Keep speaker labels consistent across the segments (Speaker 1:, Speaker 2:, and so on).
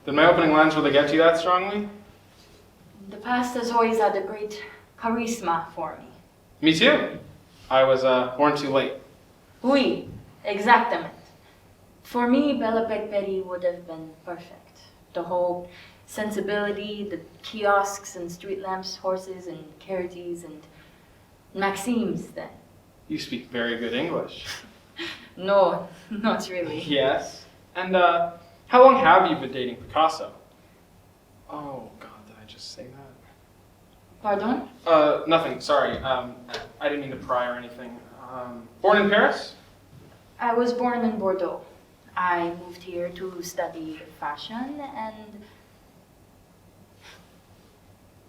Speaker 1: Did my opening lines really get to you that strongly?
Speaker 2: The past has always had a great charisma for me.
Speaker 1: Me too. I was born too late.
Speaker 2: Oui, exactament. For me, Bella Pegperi would have been perfect. The whole sensibility, the kiosks and street lamps, horses and carriages and Maximes then.
Speaker 1: You speak very good English.
Speaker 2: No, not really.
Speaker 1: Yes. And how long have you been dating Picasso? Oh, God, did I just say that?
Speaker 2: Pardon?
Speaker 1: Nothing, sorry. I didn't mean to pry or anything. Born in Paris?
Speaker 2: I was born in Bordeaux. I moved here to study fashion and...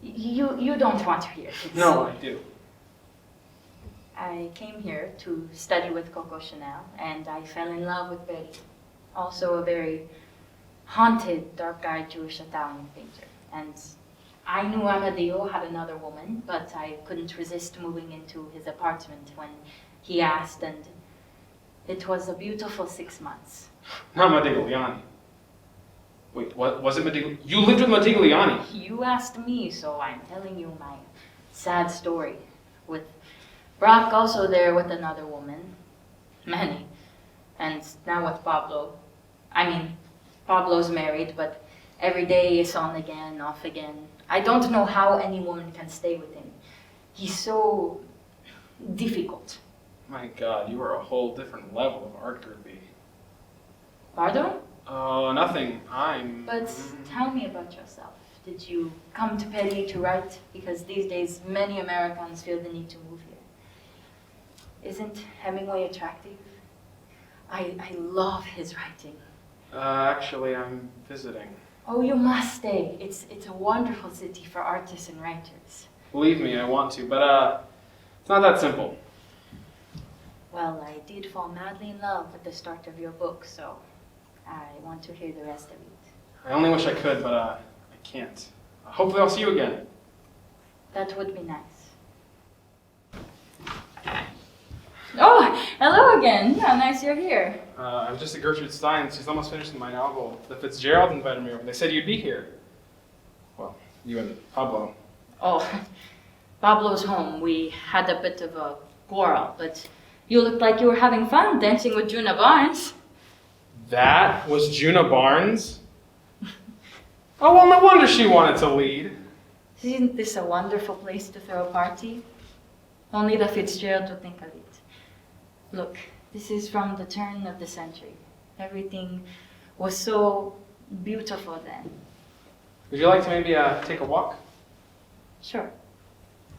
Speaker 2: You don't want to hear it.
Speaker 1: No, I do.
Speaker 2: I came here to study with Coco Chanel, and I fell in love with Betty, also a very haunted, dark-eyed Jewish Italian painter. And I knew Amadeo had another woman, but I couldn't resist moving into his apartment when he asked, and it was a beautiful 6 months.
Speaker 1: Not Modigliani. Wait, what was it Modigliani? You lived with Modigliani?
Speaker 2: You asked me, so I'm telling you my sad story, with Brock also there with another woman, many, and now with Pablo. I mean, Pablo's married, but every day is on again, off again. I don't know how any woman can stay with him. He's so difficult.
Speaker 1: My God, you are a whole different level of art groupie.
Speaker 2: Pardon?
Speaker 1: Oh, nothing.
Speaker 2: But tell me about yourself. Did you come to Petty to write? Because these days many Americans feel the need to move here. Isn't Hemingway attractive? I love his writing.
Speaker 1: Actually, I'm visiting.
Speaker 2: Oh, you must stay. It's a wonderful city for artists and writers.
Speaker 1: Believe me, I want to, but it's not that simple.
Speaker 2: Well, I did fall madly in love at the start of your book, so I want to hear the rest of it.
Speaker 1: I only wish I could, but I can't. Hopefully I'll see you again.
Speaker 2: That would be nice. Oh, hello again. How nice you're here.
Speaker 1: I'm just at Gertrude Stein's. She's almost finished my novel. The Fitzgerald invited me over. They said you'd be here. Well, you and Pablo.
Speaker 2: Oh, Pablo's home. We had a bit of a quarrel, but you looked like you were having fun dancing with Juna Barnes.
Speaker 1: That was Juna Barnes? Oh, well, no wonder she wanted to lead.
Speaker 2: Isn't this a wonderful place to throw a party? Only the Fitzgerald would think of it. Look, this is from the turn of the century. Everything was so beautiful then.
Speaker 1: Would you like to maybe take a walk?
Speaker 2: Sure.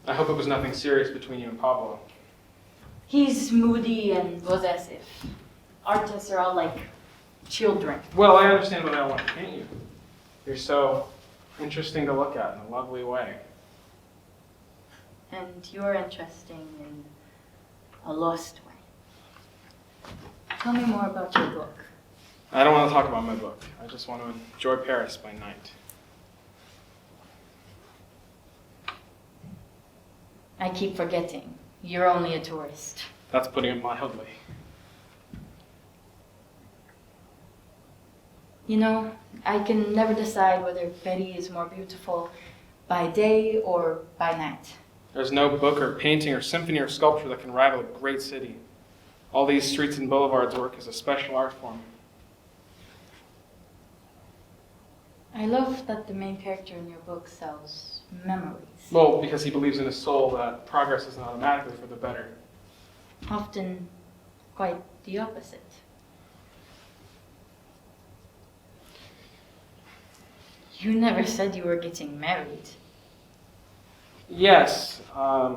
Speaker 1: I hope it was nothing serious between you and Pablo.
Speaker 2: He's moody and possessive. Artists are all like children.
Speaker 1: Well, I understand what I want to paint you. You're so interesting to look at in a lovely way.
Speaker 2: And you're interesting in a lost way. Tell me more about your book.
Speaker 1: I don't want to talk about my book. I just want to enjoy Paris by night.
Speaker 2: I keep forgetting. You're only a tourist.
Speaker 1: That's putting it mildly.
Speaker 2: You know, I can never decide whether Betty is more beautiful by day or by night.
Speaker 1: There's no book or painting or symphony or sculpture that can rival a great city. All these streets and boulevards work as a special art form.
Speaker 2: I love that the main character in your book sells memories.
Speaker 1: Well, because he believes in his soul that progress isn't automatically for the better.
Speaker 2: Often quite the opposite. You never said you were getting married.
Speaker 1: Yes, I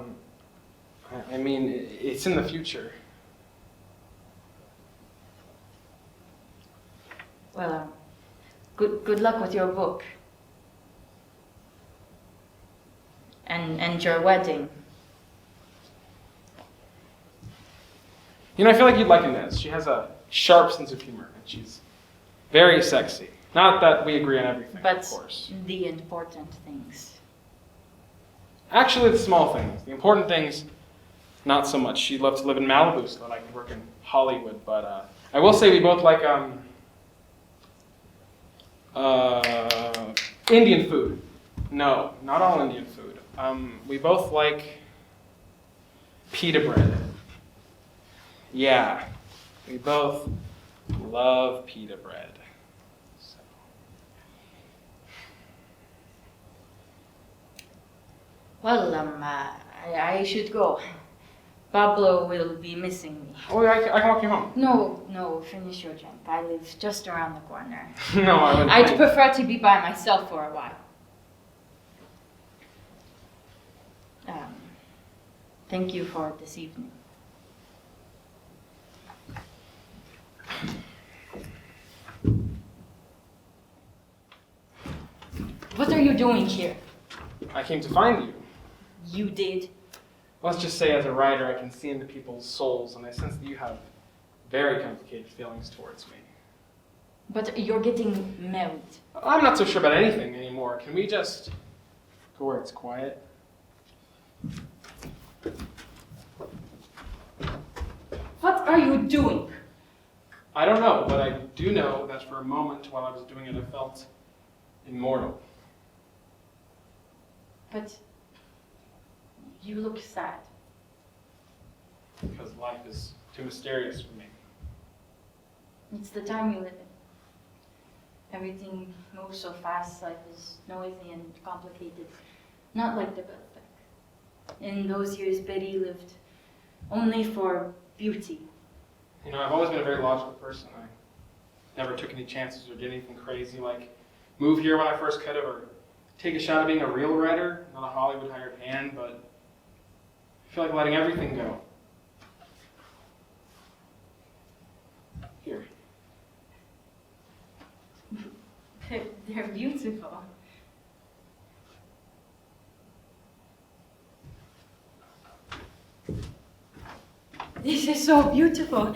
Speaker 1: mean, it's in the future.
Speaker 2: Well, good luck with your book. And your wedding.
Speaker 1: You know, I feel like you'd like Inez. She has a sharp sense of humor, and she's very sexy. Not that we agree on everything,
Speaker 2: But
Speaker 1: of course.
Speaker 2: the important things.
Speaker 1: Actually, the small things. The important things, not so much. She'd love to live in Malibu so that I could work in Hollywood, but I will say we both like Indian food. No, not all Indian food. We both like pita bread. Yeah, we both love pita bread. So.
Speaker 2: Well, I should go. Pablo will be missing me.
Speaker 1: Oh, I can walk you home.
Speaker 2: No, finish your drink. I live just around the corner.
Speaker 1: No, I wouldn't.
Speaker 2: I'd prefer to be by myself for a while. Thank you for this evening. What are you doing here?
Speaker 1: I came to find you.
Speaker 2: You did?
Speaker 1: Let's just say as a writer, I can see into people's souls, and I sense that you have very complicated feelings towards me.
Speaker 2: But you're getting married.
Speaker 1: I'm not so sure about anything anymore. Can we just go where it's quiet?
Speaker 2: What are you doing?
Speaker 1: I don't know, but I do know that for a moment while I was doing it, I felt immortal.
Speaker 2: But you look sad.
Speaker 1: Because life is too mysterious for me.
Speaker 2: It's the time you live in. Everything moves so fast, life is noisy and complicated. Not like the Belfec. In those years, Betty lived only for beauty.
Speaker 1: You know, I've always been a very logical person. I never took any chances or did anything crazy like move here when I first could have or take a shot at being a real writer, not a Hollywood hired hand, but I feel like letting everything go. Here.
Speaker 2: They're beautiful. This is so beautiful.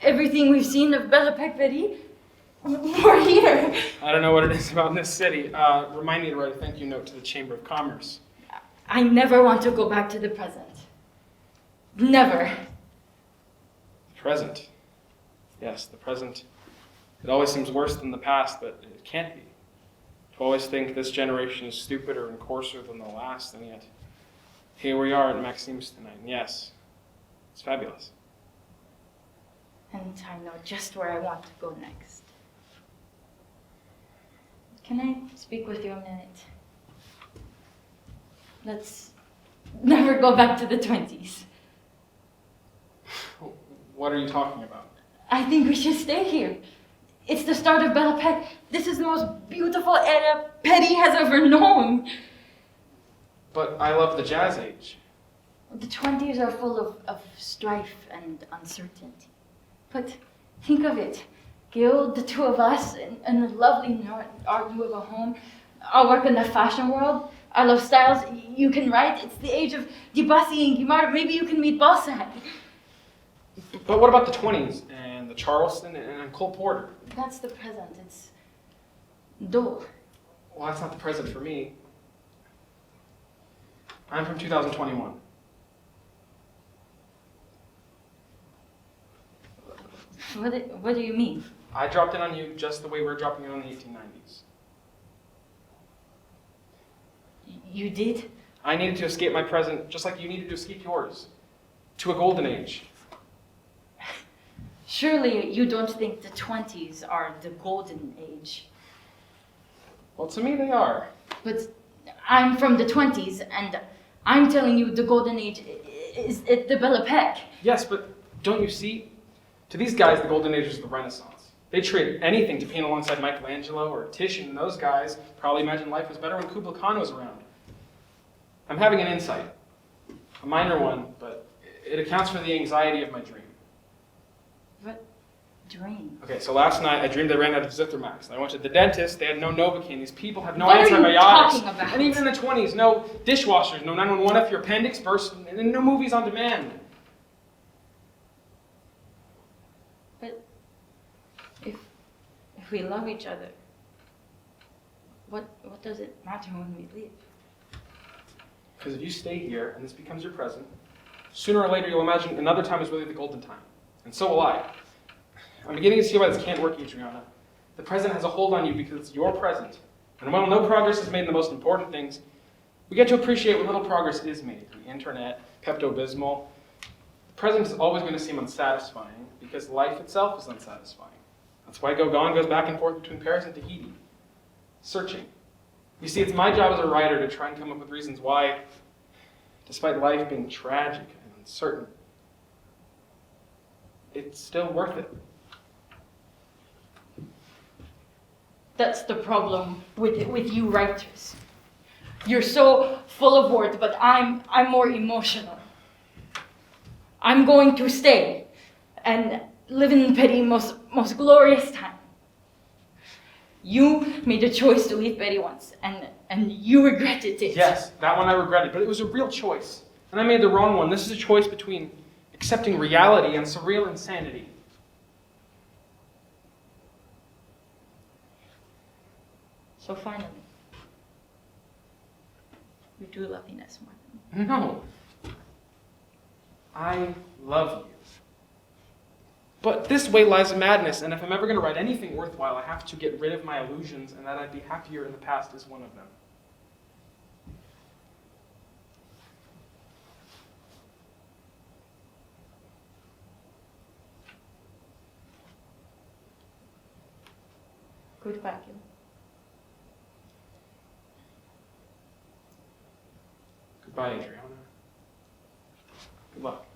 Speaker 2: Everything we've seen of Bella Peck Betty, we're here.
Speaker 1: I don't know what it is about this city. Remind me to write a thank you note to the Chamber of Commerce.
Speaker 2: I never want to go back to the present. Never.
Speaker 1: Present. Yes, the present. It always seems worse than the past, but it can't be. To always think this generation is stupider and coarser than the last, and yet here we are at Maxime's tonight. And yes, it's fabulous.
Speaker 2: And I know just where I want to go next. Can I speak with you a minute? Let's never go back to the 20s.
Speaker 1: What are you talking about?
Speaker 2: I think we should stay here. It's the start of Bella Peck. This is the most beautiful era Petty has ever known.
Speaker 1: But I love the jazz age.
Speaker 2: The 20s are full of strife and uncertainty. But think of it. Gil, the two of us, in a lovely Art Nouveau home. I'll work in the fashion world. I love styles. You can write. It's the age of Debussy and Guimard. Maybe you can meet Balzac.
Speaker 1: But what about the 20s and the Charleston and Cole Porter?
Speaker 2: That's the present. It's dull.
Speaker 1: Well, that's not the present for me. I'm from 2021.
Speaker 2: What do you mean?
Speaker 1: I dropped in on you just the way we're dropping in on the 1890s.
Speaker 2: You did?
Speaker 1: I needed to escape my present just like you needed to escape yours. To a golden age.
Speaker 2: Surely you don't think the 20s are the golden age.
Speaker 1: Well, to me they are.
Speaker 2: But I'm from the 20s, and I'm telling you the golden age is at the Bella Peck.
Speaker 1: Yes, but don't you see? To these guys, the golden age is the Renaissance. They traded anything to paint alongside Michelangelo or Titian, and those guys probably imagined life was better when Kubla Khan was around. I'm having an insight. A minor one, but it accounts for the anxiety of my dream.
Speaker 2: What dream?
Speaker 1: Okay, so last night I dreamed I ran out of Zithromax. I went to the dentist, they had no Novocaine. These people have no
Speaker 2: What are you
Speaker 1: antibiotics.
Speaker 2: talking about?
Speaker 1: And even in the 20s, no dishwashers, no 911 if your appendix bursts, and no movies on demand.
Speaker 2: But if we love each other, what does it matter when we leave?
Speaker 1: Because if you stay here and this becomes your present, sooner or later you'll imagine another time is really the golden time. And so will I. I'm beginning to see why this can't work, Adriana. The present has a hold on you because it's your present. And while no progress is made in the most important things, we get to appreciate when little progress is made. The internet, Pepto-Bismol. The present is always going to seem unsatisfying because life itself is unsatisfying. That's why Gauguin goes back and forth between Paris and Tahiti, searching. You see, it's my job as a writer to try and come up with reasons why, despite life being tragic and uncertain, it's still worth it.
Speaker 3: That's the problem with you writers. You're so full of words, but I'm more emotional. I'm going to stay and live in Petty most glorious time. You made a choice to leave Petty once, and you regretted it.
Speaker 1: Yes, that one I regretted, but it was a real choice. And I made the wrong one. This is a choice between accepting reality and surreal insanity.
Speaker 3: So finally, you do love Ines more than me.
Speaker 1: No. I love you. But this way lies madness, and if I'm ever going to write anything worthwhile, I have to get rid of my illusions, and that I'd be happier in the past is one of them.
Speaker 3: Goodbye, Gil.
Speaker 1: Goodbye, Adriana. Good luck.